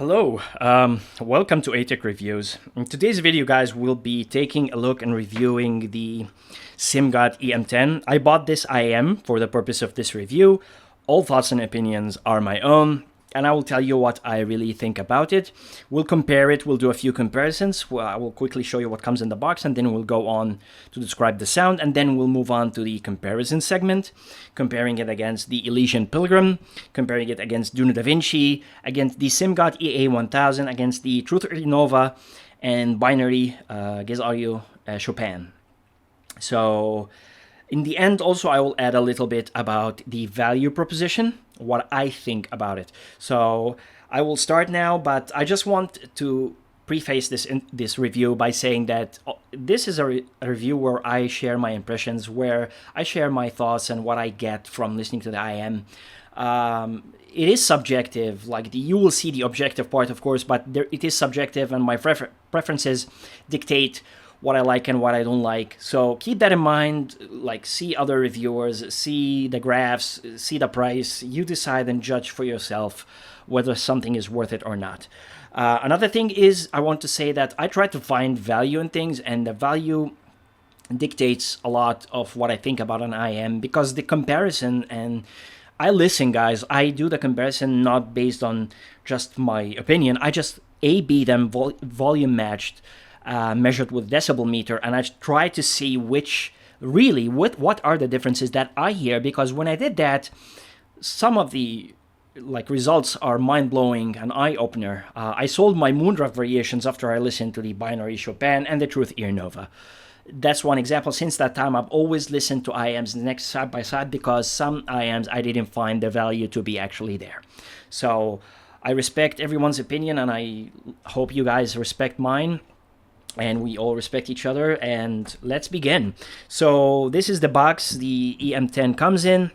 Hello, welcome to ATEC Reviews. In today's video, guys, we'll be taking a look and reviewing the SIMGOT EM10. I bought this IEM for the purpose of this review. All thoughts and opinions are my own, and I will tell you what I really think about it. We'll compare it, we'll do a few comparisons. I will quickly show you what comes in the box, and then we'll go on to describe the sound, and then we'll move on to the comparison segment, comparing it against the Elysian Pilgrim, comparing it against DUNU DaVinci, against the SIMGOT EA1000, against the Truthear Nova, and binary Audio Chopin. So in the end, also, I will add a little bit about the value proposition, what I think about it. So I will start now, but I just want to preface this review by saying that this is a review where I share my impressions, where I share my thoughts and what I get from listening to the IEM. It is subjective, like you will see the objective part, of course, but it is subjective, and my preferences dictate what I like and what I don't like. So keep that in mind, like see other reviewers, see the graphs, see the price, you decide and judge for yourself whether something is worth it or not. Another thing is I want to say that I try to find value in things, and the value dictates a lot of what I think about an IEM, because the comparison, and I listen, guys, I do the comparison not based on just my opinion. I just A-B them volume matched, measured with decibel meter, and I try to see what are the differences that I hear, because when I did that, some of the results are mind-blowing and eye-opener. I sold my Moondrop variations after I listened to the binary Chopin and the Truthear Nova. That's one example. Since that time, I've always listened to IEMs next side by side, because some IEMs I didn't find the value to be actually there. So I respect everyone's opinion, and I hope you guys respect mine, and we all respect each other, and let's begin. So this is the box the EM10 comes in.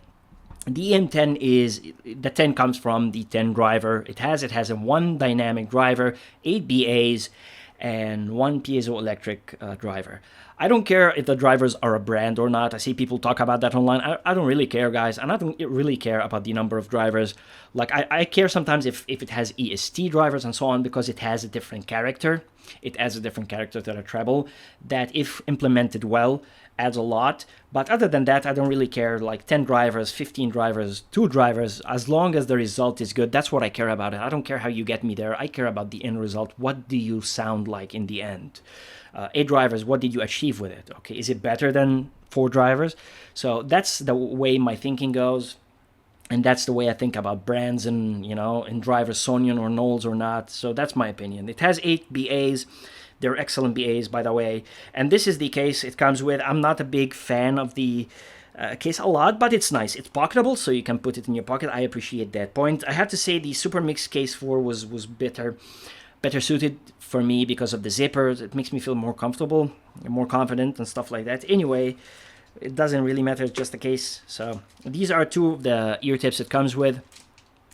The EM10 the 10 comes from the 10 driver. It has a one dynamic driver, 8 BAs, and one piezoelectric driver. I don't care if the drivers are a brand or not. I see people talk about that online. I don't really care, guys, and I don't really care about the number of drivers. Like I care sometimes if it has EST drivers and so on, because it has a different character. It adds a different character to the treble that, if implemented well, adds a lot. But other than that, I don't really care. Like 10 drivers, 15 drivers, 2 drivers, as long as the result is good, that's what I care about. I don't care how you get me there. I care about the end result. What do you sound like in the end? 8 drivers, what did you achieve with it? Okay, is it better than 4 drivers? So that's the way my thinking goes. And that's the way I think about brands and, in drivers, Sonian or Knowles or not. So that's my opinion. It has 8 BAs. They're excellent BAs, by the way. And this is the case it comes with. I'm not a big fan of the case a lot, but it's nice. It's pocketable, so you can put it in your pocket. I appreciate that point. I have to say the Super Mix Case 4 was better suited for me because of the zippers. It makes me feel more comfortable, more confident and stuff like that. Anyway, it doesn't really matter, it's just a case. So these are 2 of the ear tips it comes with.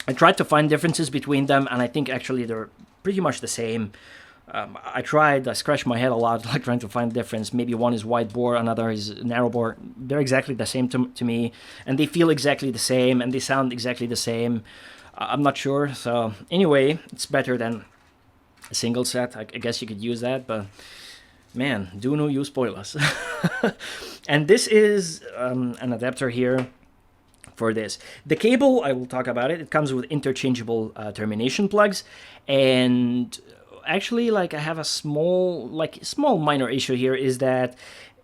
I tried to find differences between them, and I think actually they're pretty much the same. I scratched my head a lot, like trying to find a difference. Maybe one is wide bore, another is narrow bore. They're exactly the same to me, and they feel exactly the same, and they sound exactly the same. I'm not sure. So anyway, it's better than a single set. I guess you could use that, but man, DUNU, you spoil us. And this is an adapter here for this. The cable, I will talk about it. It comes with interchangeable termination plugs, and actually, I have a small minor issue here, is that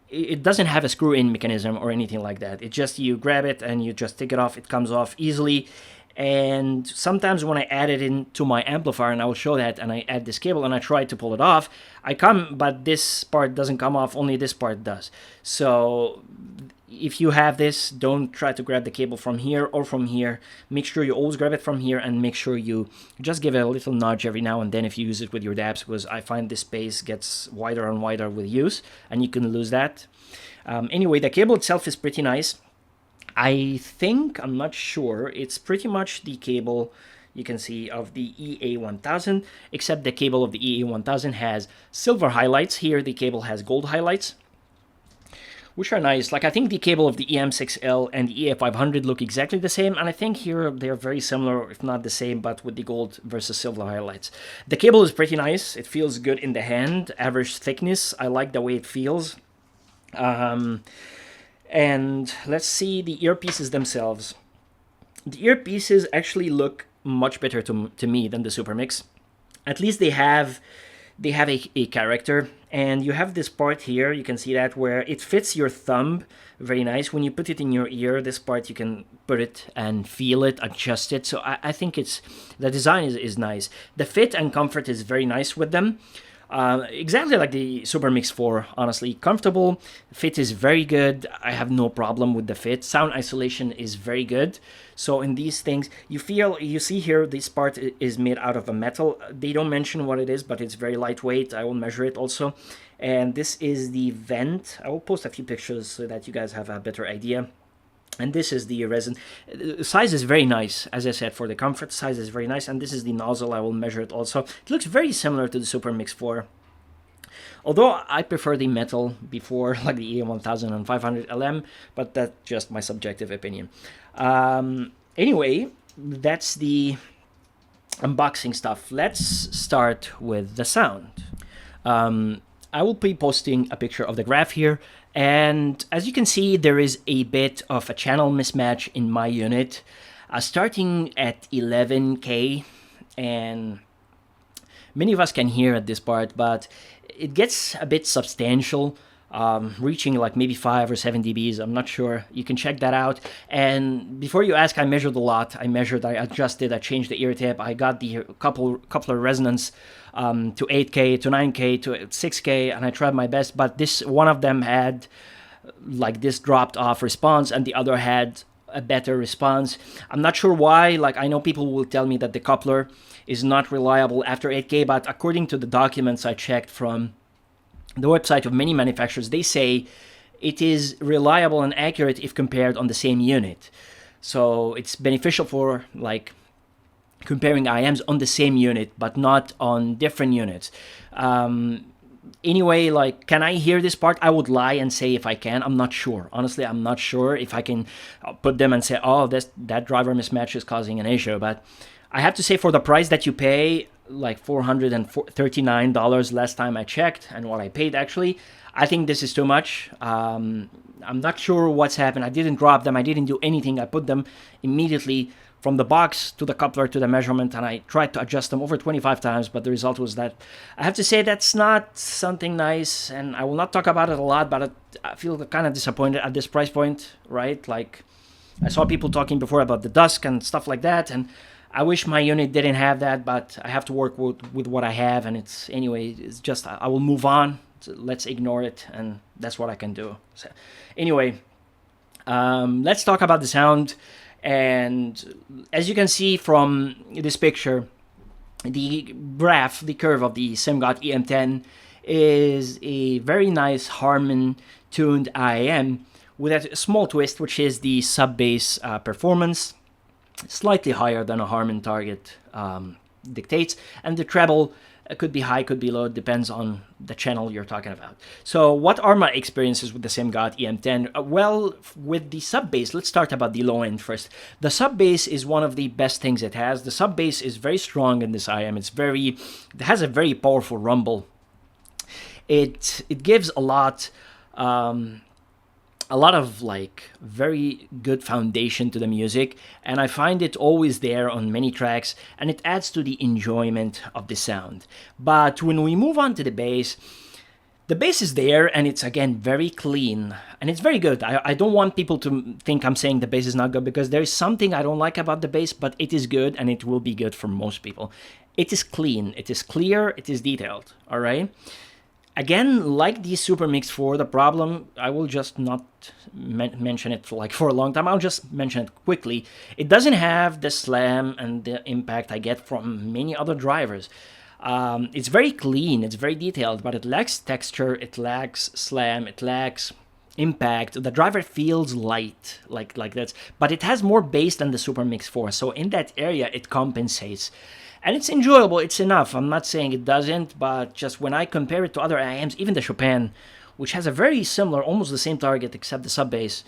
it doesn't have a screw-in mechanism or anything like that. It just, you grab it and you just take it off. It comes off easily. And sometimes when I add it into my amplifier, and I will show that, and I add this cable and I try to pull it off, but this part doesn't come off, only this part does. So if you have this, don't try to grab the cable from here or from here. Make sure you always grab it from here, and make sure you just give it a little nudge every now and then if you use it with your DAPs, because I find this space gets wider and wider with use, and you can lose that. Anyway, the cable itself is pretty nice. I think, I'm not sure, it's pretty much the cable you can see of the EA1000, except the cable of the EA1000 has silver highlights. Here the cable has gold highlights, which are nice. Like, I think the cable of the EM6L and the EA500 look exactly the same, and I think here they're very similar, if not the same, but with the gold versus silver highlights. The cable is pretty nice. It feels good in the hand. Average thickness. I like the way it feels. And let's see the earpieces themselves. The earpieces actually look much better to me than the SuperMix. At least they have a character, and you have this part here, you can see that, where it fits your thumb very nice. When you put it in your ear, this part you can put it and feel it, adjust it. So I think the design is nice. The fit and comfort is very nice with them. Exactly like the SuperMix 4, honestly. Comfortable, fit is very good. I have no problem with the fit. Sound isolation is very good. So in these things, you see here, this part is made out of a metal. They don't mention what it is, but it's very lightweight. I will measure it also. And this is the vent. I will post a few pictures so that you guys have a better idea. And this is the resin. The size is very nice, as I said, for the comfort. Size is very nice. And this is the nozzle. I will measure it also. It looks very similar to the SuperMix 4. Although I prefer the metal before, like the EA1000 and 500 LM, but that's just my subjective opinion. Anyway, that's the unboxing stuff. Let's start with the sound. I will be posting a picture of the graph here. And as you can see, there is a bit of a channel mismatch in my unit, starting at 11K, and many of us can hear at this part, but it gets a bit substantial, reaching like maybe 5 or 7 dBs. I'm not sure. You can check that out. And before you ask, I measured a lot. I adjusted, I changed the ear tip. I got the coupler resonance to 8K, to 9K, to 6K, and I tried my best. But this one of them had like this dropped off response, and the other had a better response. I'm not sure why. Like, I know people will tell me that the coupler is not reliable after 8K, but according to the documents I checked from the website of many manufacturers, they say it is reliable and accurate if compared on the same unit. So it's beneficial for like comparing IMs on the same unit, but not on different units. Anyway, like, can I hear this part? I would lie and say if I can. I'm not sure. Honestly, I'm not sure if I can put them and say, oh, that driver mismatch is causing an issue. But I have to say, for the price that you pay, like $439 last time I checked, and what I paid actually, I think this is too much. I'm not sure what's happened. I didn't drop them. I didn't do anything. I put them immediately from the box to the coupler to the measurement, and I tried to adjust them over 25 times, but the result was that I have to say that's not something nice, and I will not talk about it a lot, but I feel kind of disappointed at this price point, right? Like, I saw people talking before about the dusk and stuff like that, and I wish my unit didn't have that, but I have to work with what I have, and it's just, I will move on. So let's ignore it, and that's what I can do. So, anyway, let's talk about the sound. And as you can see from this picture, the graph, the curve of the SIMGOT EM10 is a very nice Harman tuned IEM with a small twist, which is the sub-bass performance, slightly higher than a Harman target dictates, and the treble could be high, could be low, depends on the channel you're talking about. So what are my experiences with the SIMGOT EM10? Well, with the sub-bass, let's start about the low end first. The sub-bass is one of the best things it has. The sub-bass is very strong in this IM. It has a very powerful rumble. It gives a lot of like very good foundation to the music, and I find it always there on many tracks, and it adds to the enjoyment of the sound. But when we move on to the bass is there, and it's again very clean, and it's very good. I don't want people to think I'm saying the bass is not good, because there is something I don't like about the bass, but it is good, and it will be good for most people. It is clean, it is clear, it is detailed, all right? Again, like the SuperMix 4, the problem, I will just not mention it for a long time. I'll just mention it quickly. It doesn't have the slam and the impact I get from many other drivers. It's very clean, it's very detailed, but it lacks texture, it lacks slam, it lacks impact. The driver feels light, like that, but it has more bass than the SuperMix 4. So in that area, it compensates. And it's enjoyable, it's enough. I'm not saying it doesn't, but just when I compare it to other IMs, even the Chopin, which has a very similar, almost the same target except the sub bass,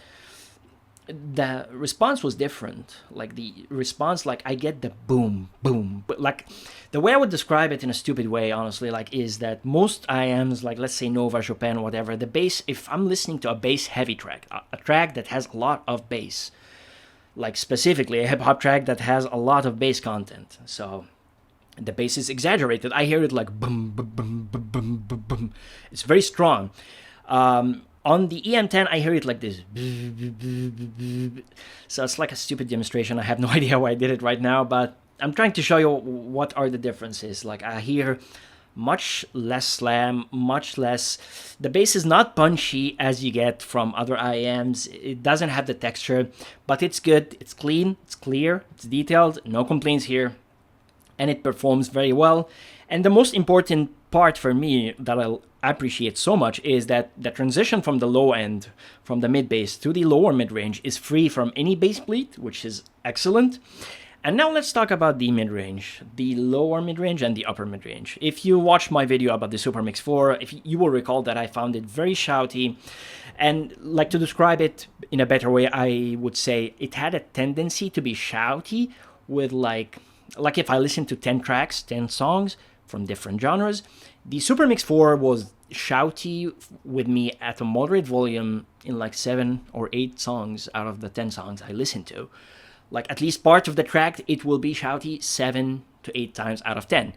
the response was different. Like the response, like I get the boom, boom, but like the way I would describe it in a stupid way, honestly, like is that most IEMs, like let's say Nova, Chopin, whatever, the bass, if I'm listening to a bass heavy track, a track that has a lot of bass, like specifically a hip hop track that has a lot of bass content, so the bass is exaggerated. I hear it like boom, boom, boom, boom, boom, boom, boom. It's very strong. On the EM10, I hear it like this. So it's like a stupid demonstration. I have no idea why I did it right now, but I'm trying to show you what are the differences. Like I hear much less slam, much less. The bass is not punchy as you get from other IEMs. It doesn't have the texture, but it's good. It's clean, it's clear, it's detailed. No complaints here. And it performs very well. And the most important part for me that I appreciate so much is that the transition from the low end, from the mid bass to the lower mid range, is free from any bass bleed, which is excellent. And now let's talk about the mid range, the lower mid range and the upper mid range. If you watched my video about the Super Mix 4, if you will recall that I found it very shouty. And like to describe it in a better way, I would say it had a tendency to be shouty with like if I listen to 10 tracks, 10 songs from different genres, the Super Mix 4 was shouty with me at a moderate volume in like 7 or 8 songs out of the 10 songs I listened to. Like at least part of the track, it will be shouty 7 to 8 times out of 10.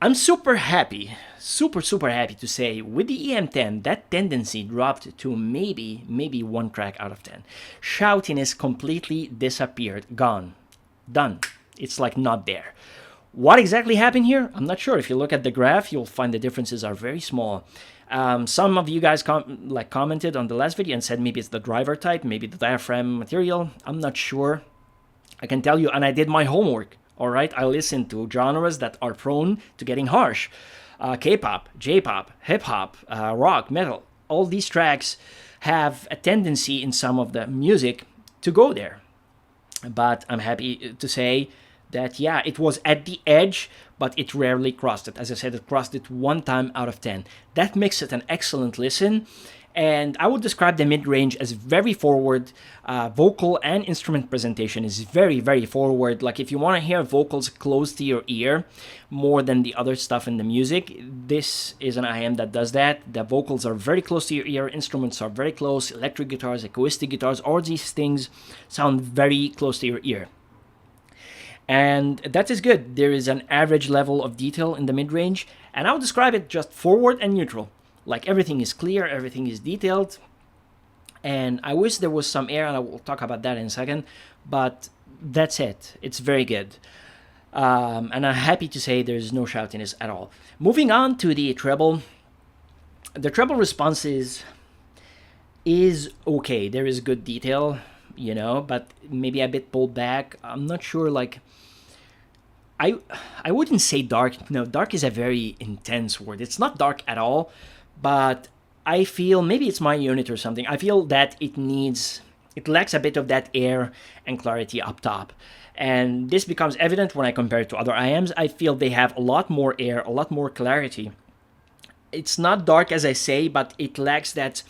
I'm super happy, super happy to say with the EM10, that tendency dropped to maybe 1 track out of 10. Shoutiness completely disappeared, gone, done. It's like not there. What exactly happened here? I'm not sure. If you look at the graph, you'll find the differences are very small. Some of you guys commented on the last video and said maybe it's the driver type, maybe the diaphragm material. I'm not sure. I can tell you, and I did my homework. All right, I listened to genres that are prone to getting harsh. K-pop, J-pop, hip-hop, rock, metal. All these tracks have a tendency in some of the music to go there. But I'm happy to say that, yeah, it was at the edge, but it rarely crossed it. As I said, it crossed it 1 time out of 10. That makes it an excellent listen. And I would describe the mid-range as very forward. Vocal and instrument presentation is very forward. Like if you want to hear vocals close to your ear more than the other stuff in the music, this is an IEM that does that. The vocals are very close to your ear. Instruments are very close. Electric guitars, acoustic guitars, all these things sound very close to your ear. And that is good. There is an average level of detail in the mid-range. And I would describe it just forward and neutral. Like everything is clear, everything is detailed. And I wish there was some air, and I will talk about that in a second. But that's it. It's very good. And I'm happy to say there's no shoutiness at all. Moving on to the treble. The treble response is okay. There is good detail, you know, but maybe a bit pulled back. I'm not sure, like... I wouldn't say dark. No, dark is a very intense word. It's not dark at all, but I feel, maybe it's my unit or something, I feel that it lacks a bit of that air and clarity up top. And this becomes evident when I compare it to other IEMs. I feel they have a lot more air, a lot more clarity. It's not dark as I say, but it lacks that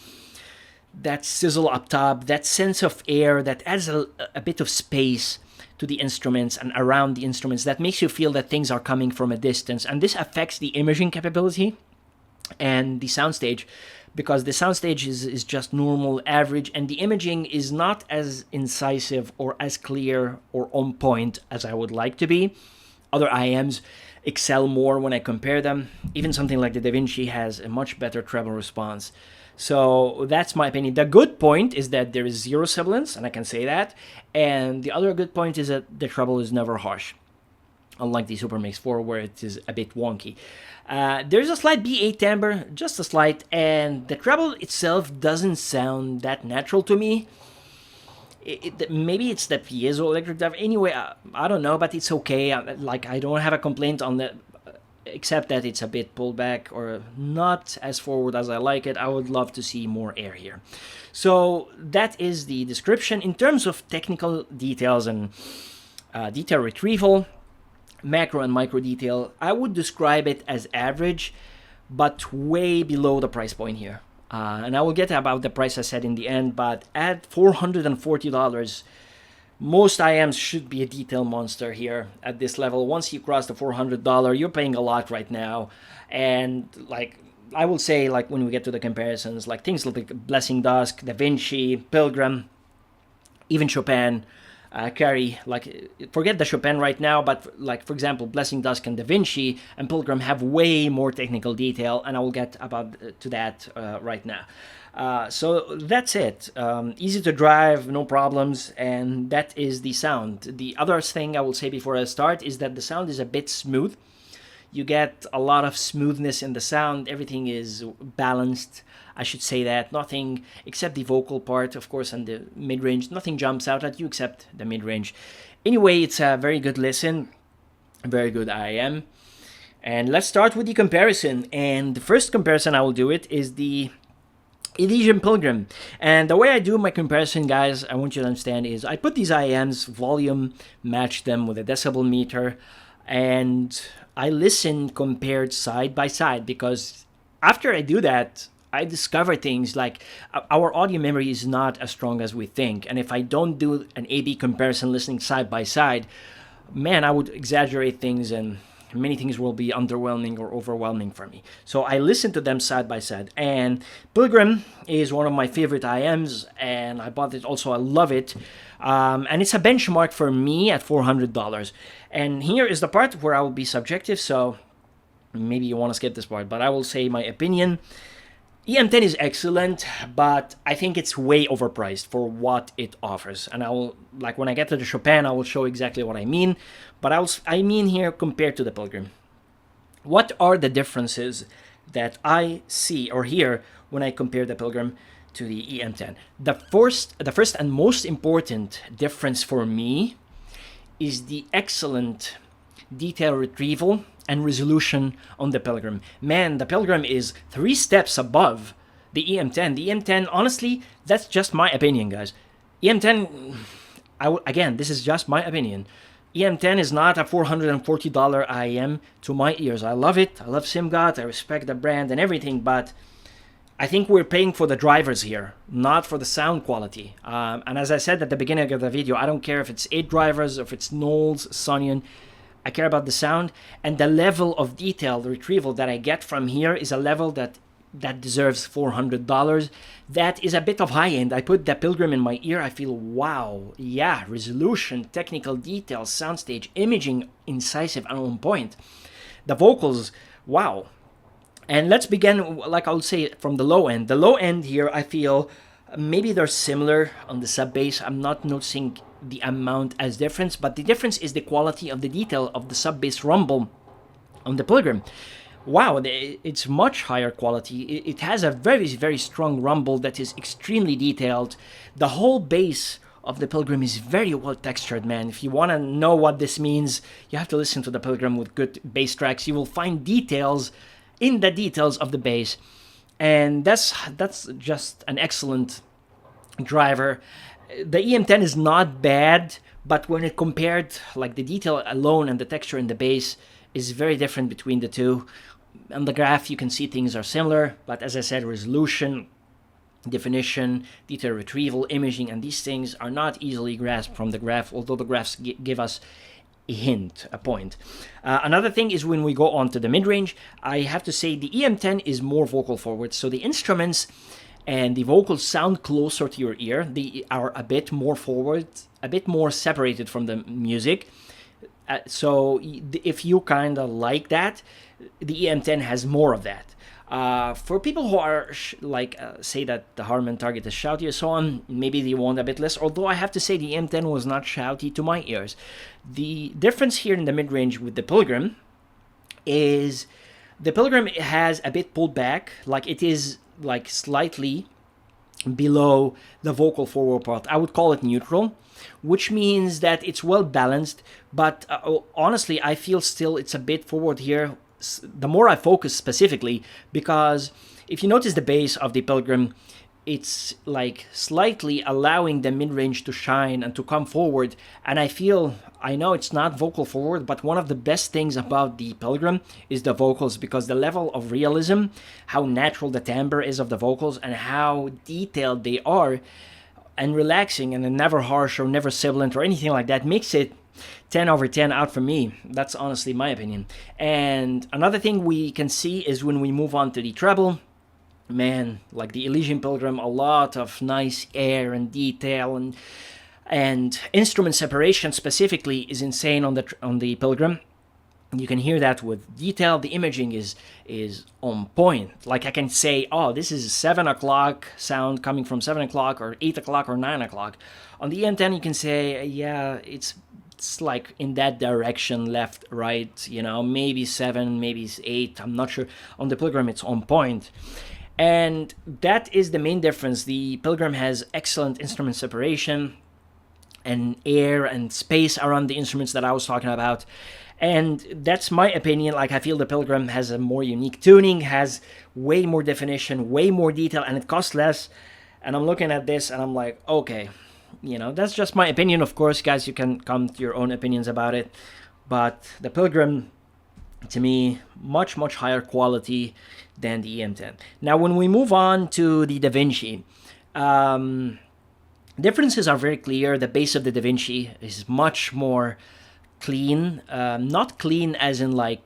sizzle up top, that sense of air that adds a bit of space to the instruments and around the instruments that makes you feel that things are coming from a distance. And this affects the imaging capability and the soundstage, because the soundstage is just normal, average, and the imaging is not as incisive or as clear or on point as I would like to be. Other IEMs excel more when I compare them. Even something like the DaVinci has a much better treble response. So that's my opinion. The good point is that there is zero sibilance, and I can say that. And the other good point is that the treble is never harsh, unlike the Super Mix 4 where it is a bit wonky. There's a slight B8 timbre, just a slight, and the treble itself doesn't sound that natural to me. Maybe it's the piezoelectric drive. Anyway, I don't know, but it's okay. I don't have a complaint on that, except that it's a bit pulled back or not as forward as I like it. I would love to see more air here. So that is the description. In terms of technical details and detail retrieval, macro and micro detail, I would describe it as average, but way below the price point here. And I will get about the price I said in the end, but at $440, most IEMs should be a detail monster here at this level. Once you cross the $400, you're paying a lot right now. And like, I will say, like, when we get to the comparisons, like things like Blessing Dusk, DaVinci, Pilgrim, even Chopin, carry, like, forget the Chopin right now, but like, for example, Blessing Dusk and DaVinci and Pilgrim have way more technical detail, and I will get about to that right now. So that's it. Easy to drive, no problems, and that is the sound. The other thing I will say before I start is that the sound is a bit smooth. You get a lot of smoothness in the sound. Everything is balanced. I should say that. Nothing except the vocal part, of course, and the mid-range. Nothing jumps out at you except the mid-range. Anyway, it's a very good listen. A very good IEM. And let's start with the comparison. And the first comparison I will do it is the Elysian Pilgrim. And the way I do my comparison, guys, I want you to understand is I put these IEMs, volume, match them with a decibel meter, and I listen compared side by side, because after I do that, I discover things like our audio memory is not as strong as we think. And if I don't do an A-B comparison listening side by side, man, I would exaggerate things and many things will be underwhelming or overwhelming for me. So I listen to them side by side. And Pilgrim is one of my favorite IEMs, and I bought it also. I love it. And it's a benchmark for me at $400. And here is the part where I will be subjective, so maybe you want to skip this part, but I will say my opinion. EM10 is excellent, but I think it's way overpriced for what it offers. And I will, like, when I get to the Chopin, I will show exactly what I mean. But I mean here compared to the Pilgrim. What are the differences that I see or hear when I compare the Pilgrim to the EM10? The first and most important difference for me is the excellent detail retrieval and resolution on the Pilgrim. Man, the Pilgrim is 3 steps above the EM10. The EM10, honestly, that's just my opinion, guys. EM10, again, this is just my opinion. EM10 is not a $440 IEM to my ears. I love it. I love SIMGOT. I respect the brand and everything, but I think we're paying for the drivers here, not for the sound quality. And as I said at the beginning of the video, I don't care if it's 8 drivers, if it's Knowles, Sonian. I care about the sound, and the level of detail, the retrieval that I get from here is a level that deserves $400. That is a bit of high end. I put the Pilgrim in my ear, I feel, wow, yeah, resolution, technical details, soundstage, imaging, incisive and on point. The vocals, wow. And let's begin, like I'll say, from the low end. The low end here, I feel maybe they're similar on the sub bass. I'm not noticing the amount as difference, but the difference is the quality of the detail of the sub bass rumble on the Pilgrim. Wow, it's much higher quality. It has a very, very strong rumble that is extremely detailed. The whole bass of the Pilgrim is very well textured, man. If you want to know what this means, you have to listen to the Pilgrim with good bass tracks. You will find details in the details of the bass, and that's just an excellent driver. The EM10 is not bad, but when it compared, like, the detail alone and the texture in the bass is very different between the two. On the graph, you can see things are similar, but as I said, resolution, definition, detail retrieval, imaging, and these things are not easily grasped from the graph, although the graphs give us a hint, a point. Another thing is when we go on to the mid-range, I have to say the EM10 is more vocal forward, so the instruments and the vocals sound closer to your ear. They are a bit more forward, a bit more separated from the music. So if you kind of like that, the EM10 has more of that. For people who are say that the Harman Target is shouty and so on, maybe they want a bit less, although I have to say the EM10 was not shouty to my ears. The difference here in the mid-range with the Pilgrim is the Pilgrim has a bit pulled back, like it is like slightly below the vocal forward part. I would call it neutral, which means that it's well balanced, but honestly I feel still it's a bit forward here the more I focus specifically, because if you notice the bass of the Pilgrim, it's like slightly allowing the mid-range to shine and to come forward. And I know it's not vocal forward, but one of the best things about the Pilgrim is the vocals, because the level of realism, how natural the timbre is of the vocals, and how detailed they are and relaxing, and never harsh or never sibilant or anything like that, makes it 10 over 10 out for me. That's honestly my opinion. And another thing we can see is when we move on to the treble, man, like the Elysian Pilgrim, a lot of nice air and detail, and instrument separation specifically is insane on the Pilgrim. You can hear that with detail. The imaging is on point. Like I can say, oh, this is 7 o'clock sound coming from 7 o'clock or 8 o'clock or 9 o'clock. On the EM10 you can say, yeah, it's like in that direction, left, right, you know, maybe 7, maybe 8, I'm not sure. On the Pilgrim it's on point. And that is the main difference. The Pilgrim has excellent instrument separation and air and space around the instruments that I was talking about. And that's my opinion. Like, I feel the Pilgrim has a more unique tuning, has way more definition, way more detail, and it costs less. And I'm looking at this and I'm like, okay, you know, that's just my opinion. Of course, guys, you can come to your own opinions about it. But the Pilgrim, to me, much higher quality than the EM10. Now, when we move on to the DaVinci, differences are very clear. The bass of the DaVinci is much more clean, not clean as in like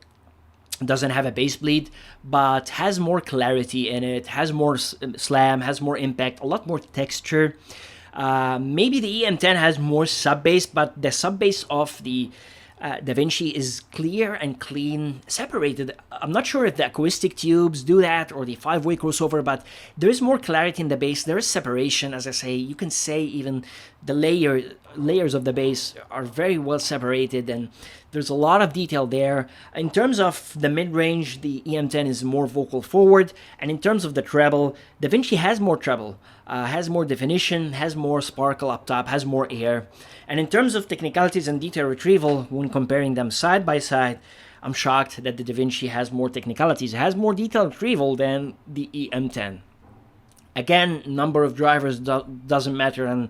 doesn't have a bass bleed, but has more clarity in it, has more slam, has more impact, a lot more texture. Maybe the EM10 has more sub bass, but the sub bass of the DaVinci is clear and clean, separated. I'm not sure if the acoustic tubes do that or the 5-way crossover, but there is more clarity in the bass. There is separation, as I say. You can say even the layers of the bass are very well separated, and there's a lot of detail there. In terms of the mid-range, the EM10 is more vocal forward, and in terms of the treble, DaVinci has more treble, has more definition, has more sparkle up top, has more air. And in terms of technicalities and detail retrieval, when comparing them side by side, I'm shocked that the DaVinci has more technicalities, has more detail retrieval than the EM10. Again, number of drivers doesn't matter, and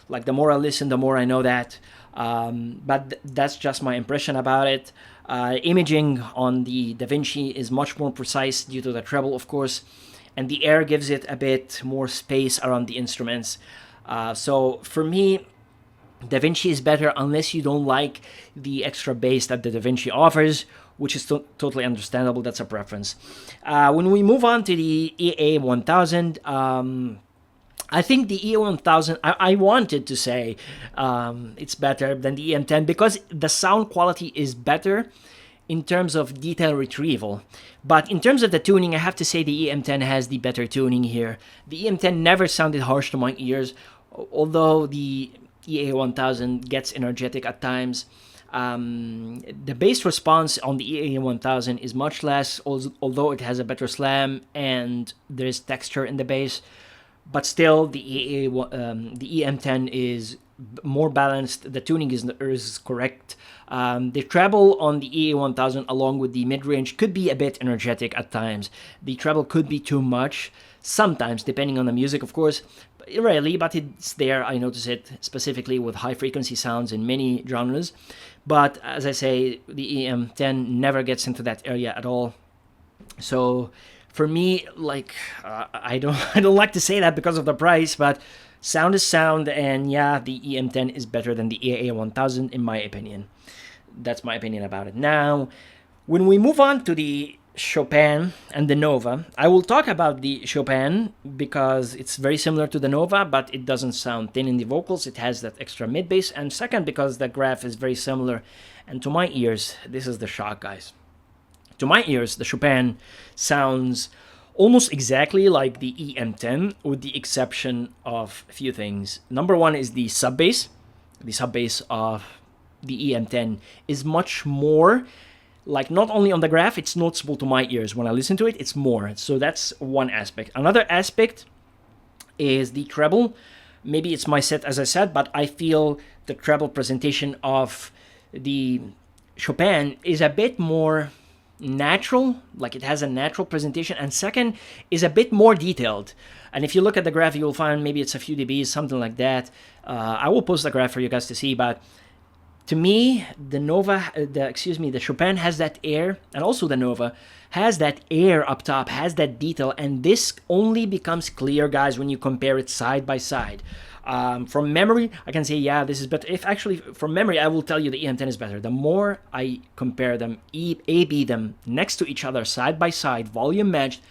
like the more I listen, the more I know that. But that's just my impression about it. Imaging on the DaVinci is much more precise due to the treble, of course, and the air gives it a bit more space around the instruments. So for me, DaVinci is better unless you don't like the extra bass that the DaVinci offers, which is totally understandable. That's a preference. When we move on to the EA1000, I think the EA1000, I wanted to say it's better than the EM10 because the sound quality is better in terms of detail retrieval. But in terms of the tuning, I have to say the EM10 has the better tuning here. The EM10 never sounded harsh to my ears, although the EA1000 gets energetic at times. The bass response on the EA1000 is much less, although it has a better slam and there is texture in the bass. But still, the EM10 is more balanced. The tuning is correct. The treble on the EA1000, along with the mid-range, could be a bit energetic at times. The treble could be too much, sometimes, depending on the music, of course. Rarely, but it's there. I notice it specifically with high-frequency sounds in many genres. But as I say, the EM10 never gets into that area at all. So for me, like, I don't like to say that because of the price, but sound is sound, and yeah, the EM10 is better than the EA1000 in my opinion. That's my opinion about it. Now, when we move on to the Chopin and the Nova, I will talk about the Chopin because it's very similar to the Nova, but it doesn't sound thin in the vocals. It has that extra mid bass, and second, because the graph is very similar. And to my ears, this is the shock, guys. To my ears, the Chopin sounds almost exactly like the EM10, with the exception of a few things. Number one is the sub bass. The sub bass of the EM10 is much more, like, not only on the graph, it's noticeable to my ears. When I listen to it, it's more. So that's one aspect. Another aspect is the treble. Maybe it's my set, as I said, but I feel the treble presentation of the Chopin is a bit more natural, like it has a natural presentation, and second is a bit more detailed. And if you look at the graph, you'll find maybe it's a few dBs, something like that. I will post the graph for you guys to see, but to me, the Nova, the Chopin has that air, and also the Nova has that air up top, has that detail, and this only becomes clear, guys, when you compare it side by side. From memory, I can say, yeah, this is better. If actually, from memory, I will tell you the EM10 is better. The more I compare them, A/B them next to each other, side by side, volume matched,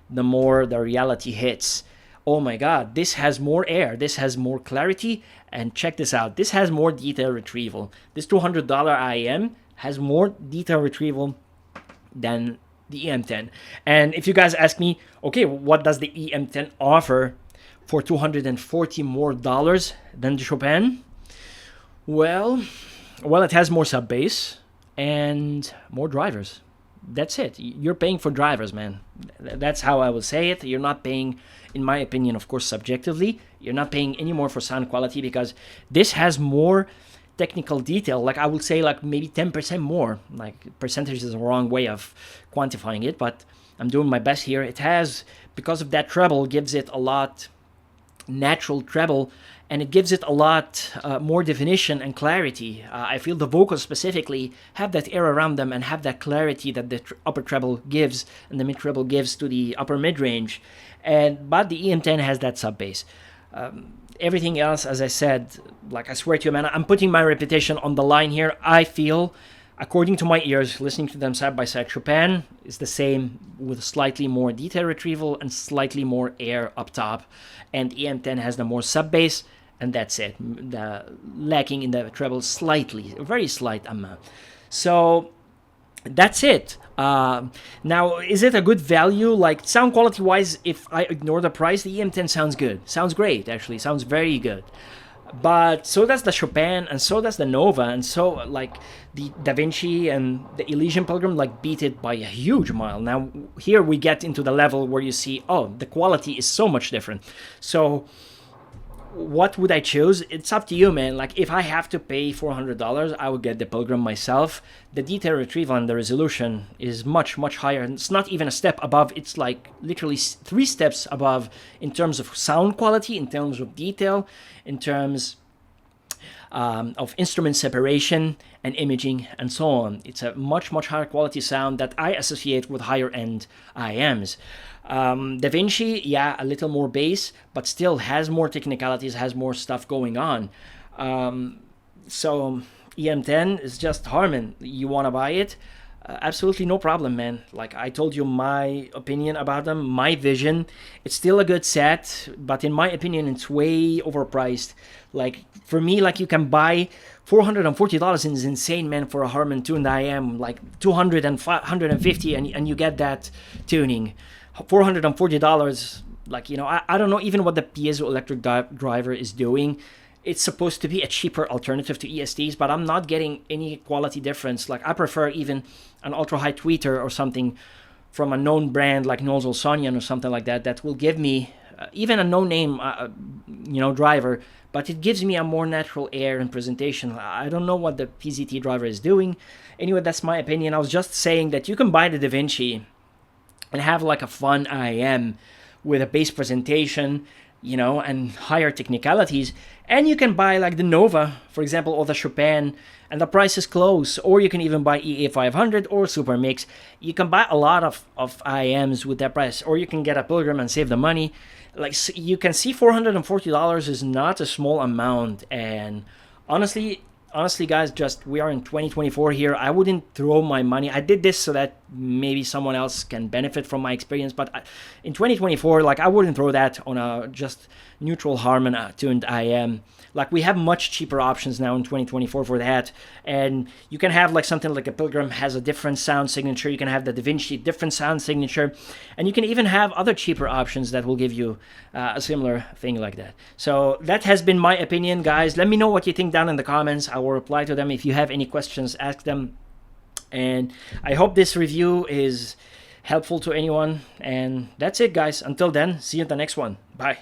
the more the reality hits. Oh my God, this has more air, this has more clarity, and check this out. This has more detail retrieval. This $200 IEM has more detail retrieval than the EM10. And if you guys ask me, okay, what does the EM10 offer for $240 more than the Chopin? Well, it has more sub bass and more drivers. That's it. You're paying for drivers, man. That's how I will say it. You're not paying, in my opinion, of course, subjectively, you're not paying any more for sound quality, because this has more technical detail. Like I would say, like maybe 10% more. Like percentage is the wrong way of quantifying it, but I'm doing my best here. It has, because of that treble, gives it a lot natural treble, and it gives it a lot more definition and clarity. I feel the vocals specifically have that air around them and have that clarity that the upper treble gives and the mid treble gives to the upper mid range. But the EM10 has that sub bass. Everything else, as I said, like I swear to you, man, I'm putting my reputation on the line here. I feel, according to my ears, listening to them side by side, Chopin is the same with slightly more detail retrieval and slightly more air up top, and EM10 has the more sub bass, and that's it. The lacking in the treble slightly, a very slight amount. So that's it. Now, is it a good value? Like sound quality wise, if I ignore the price, the EM10 sounds good. Sounds great, actually. Sounds very good. But so does the Chopin, and so does the Nova, and so like the DaVinci and the Elysian Pilgrim like beat it by a huge mile. Now here we get into the level where you see, oh, the quality is so much different. So what would I choose? It's up to you, man. Like if I have to pay $400, I would get the Pilgrim myself. The detail retrieval and the resolution is much, much higher. And it's not even a step above. It's like literally 3 steps above in terms of sound quality, in terms of detail, in terms of instrument separation and imaging and so on. It's a much, much higher quality sound that I associate with higher end IEMs. DaVinci, yeah, a little more bass, but still has more technicalities, has more stuff going on. So EM10 is just Harman. You want to buy it? Absolutely no problem, man. Like I told you my opinion about them, my vision. It's still a good set, but in my opinion, it's way overpriced. Like for me, like you can buy $440 is insane, man, for a Harman tuned IEM, like $200 and $150, and you get that tuning. $440, like, you know, I don't know even what the piezoelectric driver is doing. It's supposed to be a cheaper alternative to ESTs, but I'm not getting any quality difference. Like I prefer even an ultra high tweeter or something from a known brand like Knowles Olsonian or something like that, that will give me even a no-name driver, but it gives me a more natural air and presentation. I don't know what the PZT driver is doing. Anyway, that's my opinion. I was just saying that you can buy the DaVinci and have like a fun IEM with a bass presentation, you know, and higher technicalities. And you can buy like the Nova, for example, or the Chopin, and the price is close. Or you can even buy EA500 or Super Mix. You can buy a lot of IEMs with that price. Or you can get a Pilgrim and save the money. Like you can see $440 is not a small amount. And honestly, guys, just we are in 2024 here. I wouldn't throw my money. I did this so that maybe someone else can benefit from my experience. But in 2024, like I wouldn't throw that on a just neutral Harman tuned IEM. Like we have much cheaper options now in 2024 for that. And you can have like something like a Pilgrim has a different sound signature. You can have the DaVinci different sound signature. And you can even have other cheaper options that will give you a similar thing like that. So that has been my opinion, guys. Let me know what you think down in the comments. I will reply to them. If you have any questions, ask them. And I hope this review is helpful to anyone. And that's it, guys. Until then, see you in the next one. Bye.